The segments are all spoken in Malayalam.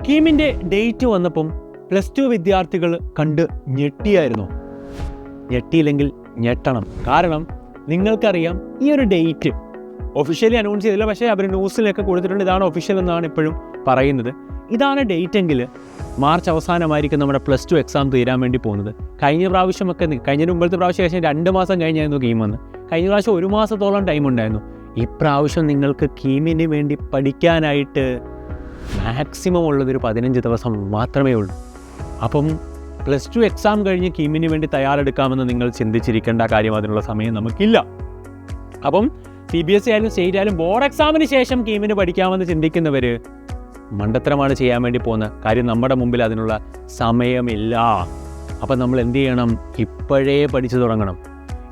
കീമിൻ്റെ ഡേറ്റ് വന്നപ്പം +2 വിദ്യാർത്ഥികൾ കണ്ട് ഞെട്ടിയായിരുന്നു. ഞെട്ടിയില്ലെങ്കിൽ ഞെട്ടണം. കാരണം നിങ്ങൾക്കറിയാം ഈ ഒരു ഡേറ്റ് ഒഫീഷ്യലി അനൗൺസ് ചെയ്തില്ല, പക്ഷേ അവർ ന്യൂസിലൊക്കെ കൊടുത്തിട്ടുണ്ട് ഇതാണ് ഒഫീഷ്യൽ എന്നാണ് ഇപ്പോഴും പറയുന്നത്. ഇതാണ് ഡേറ്റ് എങ്കിൽ മാർച്ച് അവസാനമായിരിക്കും നമ്മുടെ +2 എക്സാം തീരാൻ വേണ്ടി പോകുന്നത്. കഴിഞ്ഞ മുമ്പത്തെ പ്രാവശ്യം ഏകദേശം 2 മാസം കഴിഞ്ഞായിരുന്നു കീം വന്ന്. കഴിഞ്ഞ പ്രാവശ്യം 1 മാസത്തോളം ടൈം ഉണ്ടായിരുന്നു. ഇപ്രാവശ്യം നിങ്ങൾക്ക് കീമിന് വേണ്ടി പഠിക്കാനായിട്ട് മാക്സിമം ഉള്ളതൊരു 15 ദിവസം മാത്രമേ ഉള്ളൂ. അപ്പം +2 എക്സാം കഴിഞ്ഞ് കീമിന് വേണ്ടി തയ്യാറെടുക്കാമെന്ന് നിങ്ങൾ ചിന്തിച്ചിരിക്കേണ്ട കാര്യം, അതിനുള്ള സമയം നമുക്കില്ല. അപ്പം CBSE ആയാലും സ്റ്റേറ്റ് ആയാലും ബോർഡ് എക്സാമിന് ശേഷം കീമിന് പഠിക്കാമെന്ന് ചിന്തിക്കുന്നവർ മണ്ടത്തരമാണ് ചെയ്യാൻ വേണ്ടി പോകുന്നത്. കാര്യം നമ്മുടെ മുമ്പിൽ അതിനുള്ള സമയമില്ല. അപ്പം നമ്മൾ എന്ത് ചെയ്യണം? ഇപ്പോഴേ പഠിച്ചു തുടങ്ങണം.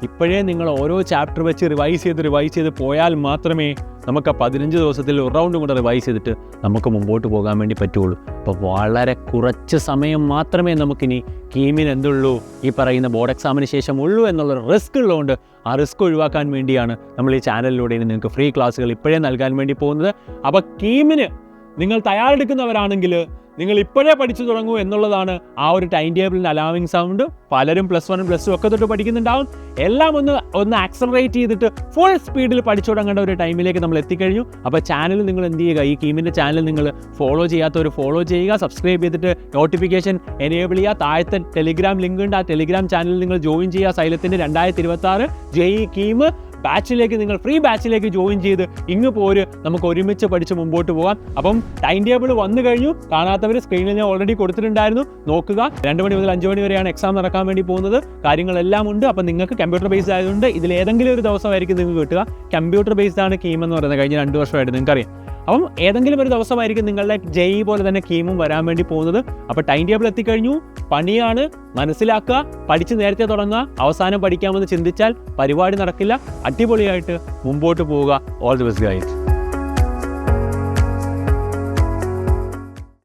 ഇപ്പോഴേ നിങ്ങൾ ഓരോ ചാപ്റ്റർ വെച്ച് റിവൈസ് ചെയ്ത് പോയാൽ മാത്രമേ നമുക്ക് 15 ദിവസത്തിൽ ഒരു റൗണ്ടും കൂടെ റിവൈസ് ചെയ്തിട്ട് നമുക്ക് മുമ്പോട്ട് പോകാൻ വേണ്ടി പറ്റുള്ളൂ. അപ്പോൾ വളരെ കുറച്ച് സമയം മാത്രമേ നമുക്കിനി കീമിന് എന്തുള്ളൂ, ഈ പറയുന്ന ബോർഡ് എക്സാമിന് ശേഷം ഉള്ളൂ എന്നുള്ളൊരു റിസ്ക് ഉള്ളതുകൊണ്ട് ആ റിസ്ക് ഒഴിവാക്കാൻ വേണ്ടിയാണ് നമ്മൾ ഈ ചാനലിലൂടെ നിങ്ങൾക്ക് ഫ്രീ ക്ലാസ്സുകൾ ഇപ്പോഴേ നൽകാൻ വേണ്ടി പോകുന്നത്. അപ്പോൾ കീമിന് നിങ്ങൾ തയ്യാറെടുക്കുന്നവരാണെങ്കിൽ നിങ്ങൾ ഇപ്പോഴേ പഠിച്ചു തുടങ്ങൂ എന്നുള്ളതാണ് ആ ഒരു ടൈം ടേബിളിന് അലാവിങ് സൗണ്ട്. പലരും +1 +2 ഒക്കെ തൊട്ട് പഠിക്കുന്നുണ്ടാവും. എല്ലാം ഒന്ന് ആക്സലറേറ്റ് ചെയ്തിട്ട് ഫുൾ സ്പീഡിൽ പഠിച്ചു തുടങ്ങേണ്ട ഒരു ടൈമിലേക്ക് നമ്മൾ എത്തിക്കഴിഞ്ഞു. അപ്പോൾ ചാനൽ നിങ്ങൾ എന്ത് ചെയ്യുക, ഈ കീമിൻ്റെ ചാനൽ നിങ്ങൾ ഫോളോ ചെയ്യാത്തവർ ഫോളോ ചെയ്യുക, സബ്സ്ക്രൈബ് ചെയ്തിട്ട് നോട്ടിഫിക്കേഷൻ എനേബിൾ ചെയ്യുക. താഴത്തെ ടെലിഗ്രാം ലിങ്ക് ഉണ്ട്, ആ ടെലിഗ്രാം ചാനലിൽ നിങ്ങൾ ജോയിൻ ചെയ്യുക. സൈലത്തിൻ്റെ 2026 JEE കീം ബാച്ചിലേക്ക് നിങ്ങൾ ഫ്രീ ബാച്ചിലേക്ക് ജോയിൻ ചെയ്ത് ഇങ്ങ് പോര്, നമുക്ക് ഒരുമിച്ച് പഠിച്ച് മുമ്പോട്ട് പോകാം. അപ്പം ടൈം ടേബിൾ വന്നു കഴിഞ്ഞു. കാണാത്തവർ സ്ക്രീനിൽ ഞാൻ ഓൾറെഡി കൊടുത്തിട്ടുണ്ടായിരുന്നു, നോക്കുക. 2 മണി മുതൽ 5 മണി വരെയാണ് എക്സാം നടക്കാൻ വേണ്ടി പോകുന്നത്. കാര്യങ്ങളെല്ലാം ഉണ്ട്. അപ്പം നിങ്ങൾക്ക് കമ്പ്യൂട്ടർ ബേസ്ഡ് ആയതുകൊണ്ട് ഇതിലേതെങ്കിലും ഒരു ദിവസമായിരിക്കും നിങ്ങൾക്ക് കിട്ടുക. കമ്പ്യൂട്ടർ ബേസ്ഡ് ആണ് കീം എന്ന് പറയുന്നത്. കഴിഞ്ഞ 2 വർഷമായിട്ട് നിങ്ങൾക്കറിയാം. അപ്പം ഏതെങ്കിലും ഒരു ദിവസമായിരിക്കും നിങ്ങളുടെ JEE പോലെ തന്നെ കീമും വരാൻ വേണ്ടി പോകുന്നത്. അപ്പോൾ ടൈം ടേബിൾ എത്തിക്കഴിഞ്ഞു. പണിയാണ്, മനസ്സിലാക്കുക, പഠിച്ച് നേരത്തെ തുടങ്ങുക. അവസാനം പഠിക്കാമെന്ന് ചിന്തിച്ചാൽ പരിപാടി നടക്കില്ല. അടിപൊളിയായിട്ട് മുമ്പോട്ട് പോവുക. All the best guys.